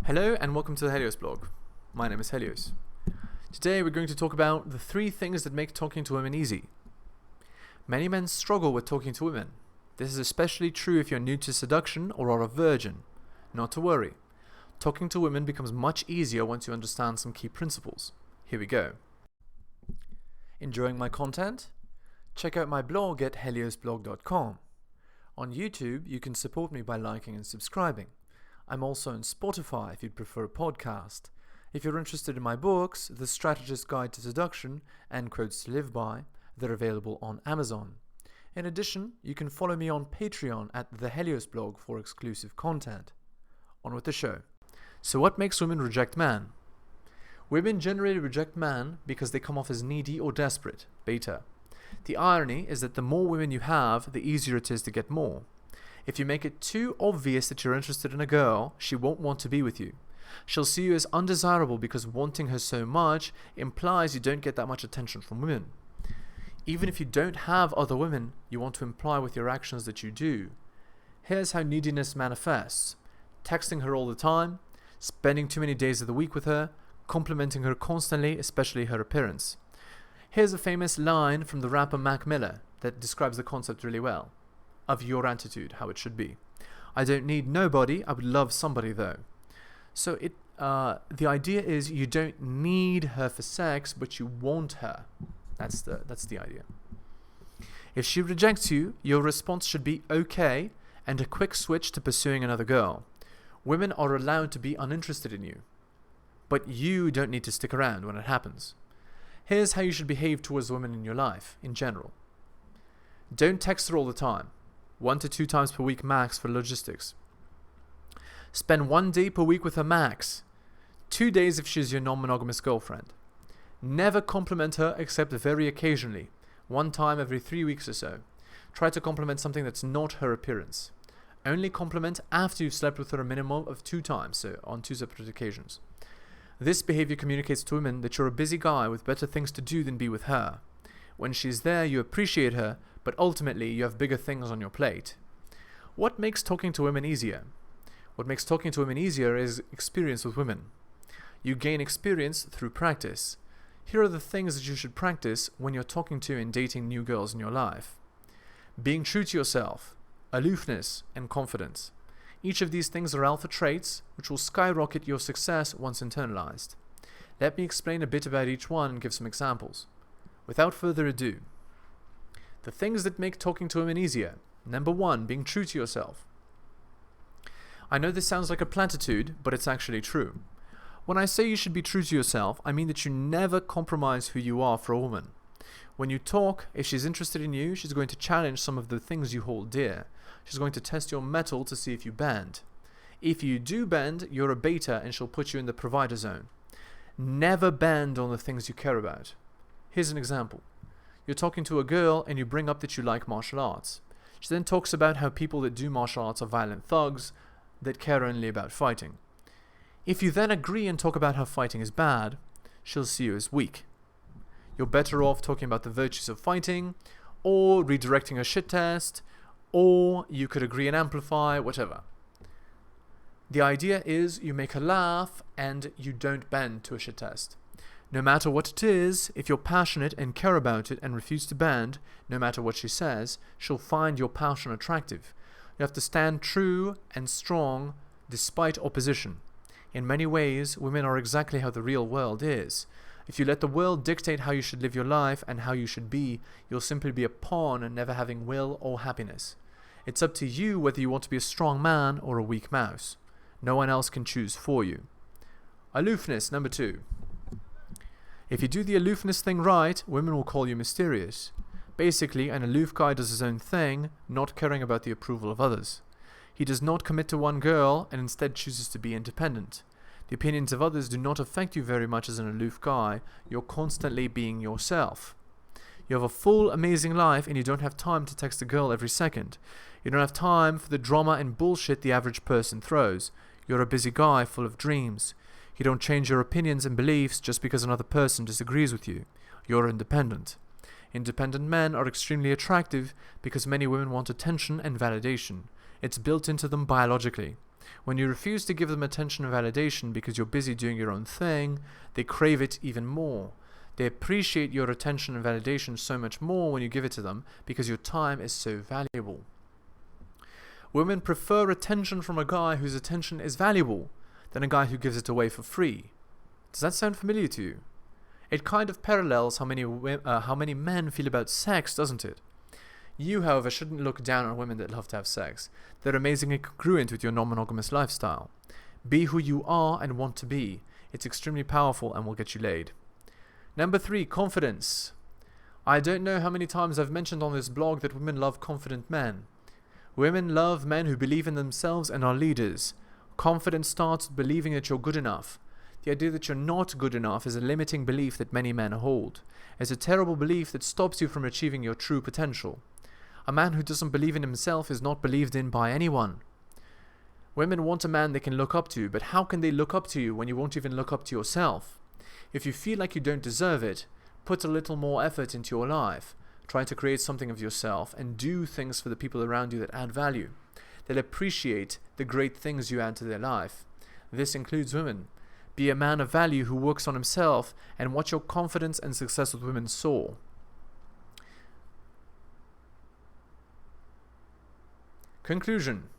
Hello and welcome to the Heliosblog. My name is Helios. Today we're going to talk about the 3 things that make talking to women easy. Many men struggle with talking to women. This is especially true if you're new to seduction or are a virgin. Not to worry. Talking to women becomes much easier once you understand some key principles. Here we go. Enjoying my content? Check out my blog at heliosblog.com. On YouTube, you can support me by liking and subscribing. I'm also on Spotify if you'd prefer a podcast. If you're interested in my books, The Strategist Guide to Seduction and Quotes to Live By, they're available on Amazon. In addition, you can follow me on Patreon at theheliosblog for exclusive content. On with the show. So what makes women reject man? Women generally reject man because they come off as needy or desperate, beta. The irony is that the more women you have, the easier it is to get more. If you make it too obvious that you're interested in a girl, she won't want to be with you. She'll see you as undesirable because wanting her so much implies you don't get that much attention from women. Even if you don't have other women, you want to imply with your actions that you do. Here's how neediness manifests: texting her all the time, spending too many days of the week with her, complimenting her constantly, especially her appearance. Here's a famous line from the rapper Mac Miller that describes the concept really well. Of your attitude, how it should be. I don't need nobody, I would love somebody though. So the idea is you don't need her for sex, but you want her. That's the idea. If she rejects you, your response should be okay and a quick switch to pursuing another girl. Women are allowed to be uninterested in you, but you don't need to stick around when it happens. Here's how you should behave towards women in your life, in general. Don't text her all the time. 1 to 2 times per week max for logistics. Spend 1 day per week with her max. 2 days if she's your non-monogamous girlfriend. Never compliment her except very occasionally, 1 time every 3 weeks or so. Try to compliment something that's not her appearance. Only compliment after you've slept with her a minimum of 2 times, so on 2 separate occasions. This behavior communicates to women that you're a busy guy with better things to do than be with her. When she's there, you appreciate her, but ultimately you have bigger things on your plate. What makes talking to women easier? What makes talking to women easier is experience with women. You gain experience through practice. Here are the things that you should practice when you're talking to and dating new girls in your life. Being true to yourself, aloofness, and confidence. Each of these things are alpha traits which will skyrocket your success once internalized. Let me explain a bit about each one and give some examples. Without further ado, the things that make talking to women easier. Number 1, being true to yourself. I know this sounds like a platitude, but it's actually true. When I say you should be true to yourself, I mean that you never compromise who you are for a woman. When you talk, if she's interested in you, she's going to challenge some of the things you hold dear. She's going to test your mettle to see if you bend. If you do bend, you're a beta and she'll put you in the provider zone. Never bend on the things you care about. Here's an example. You're talking to a girl and you bring up that you like martial arts. She then talks about how people that do martial arts are violent thugs that care only about fighting. If you then agree and talk about how fighting is bad, she'll see you as weak. You're better off talking about the virtues of fighting, or redirecting a shit test, or you could agree and amplify, whatever. The idea is you make her laugh and you don't bend to a shit test. No matter what it is, if you're passionate and care about it and refuse to bend, no matter what she says, she'll find your passion attractive. You have to stand true and strong despite opposition. In many ways, women are exactly how the real world is. If you let the world dictate how you should live your life and how you should be, you'll simply be a pawn and never having will or happiness. It's up to you whether you want to be a strong man or a weak mouse. No one else can choose for you. Aloofness, number 2. If you do the aloofness thing right, women will call you mysterious. Basically, an aloof guy does his own thing, not caring about the approval of others. He does not commit to one girl and instead chooses to be independent. The opinions of others do not affect you very much as an aloof guy. You're constantly being yourself. You have a full, amazing life and you don't have time to text a girl every second. You don't have time for the drama and bullshit the average person throws. You're a busy guy full of dreams. You don't change your opinions and beliefs just because another person disagrees with you. You're independent. Independent men are extremely attractive because many women want attention and validation. It's built into them biologically. When you refuse to give them attention and validation because you're busy doing your own thing, they crave it even more. They appreciate your attention and validation so much more when you give it to them because your time is so valuable. Women prefer attention from a guy whose attention is valuable than a guy who gives it away for free. Does that sound familiar to you? It kind of parallels how many men feel about sex, doesn't it? You, however, shouldn't look down on women that love to have sex. They're amazingly congruent with your non-monogamous lifestyle. Be who you are and want to be. It's extremely powerful and will get you laid. Number 3, confidence. I don't know how many times I've mentioned on this blog that women love confident men. Women love men who believe in themselves and are leaders. Confidence starts with believing that you're good enough. The idea that you're not good enough is a limiting belief that many men hold. It's a terrible belief that stops you from achieving your true potential. A man who doesn't believe in himself is not believed in by anyone. Women want a man they can look up to, but how can they look up to you when you won't even look up to yourself? If you feel like you don't deserve it, put a little more effort into your life. Try to create something of yourself and do things for the people around you that add value. They'll appreciate the great things you add to their life. This includes women. Be a man of value who works on himself and watch your confidence and success with women soar. Conclusion.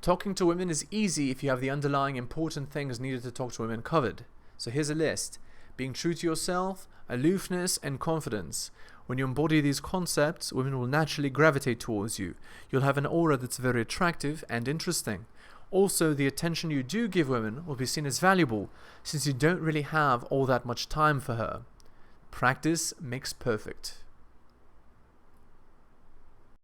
Talking to women is easy if you have the underlying important things needed to talk to women covered. So here's a list. Being true to yourself, aloofness, and confidence. When you embody these concepts, women will naturally gravitate towards you. You'll have an aura that's very attractive and interesting. Also, the attention you do give women will be seen as valuable, since you don't really have all that much time for her. Practice makes perfect.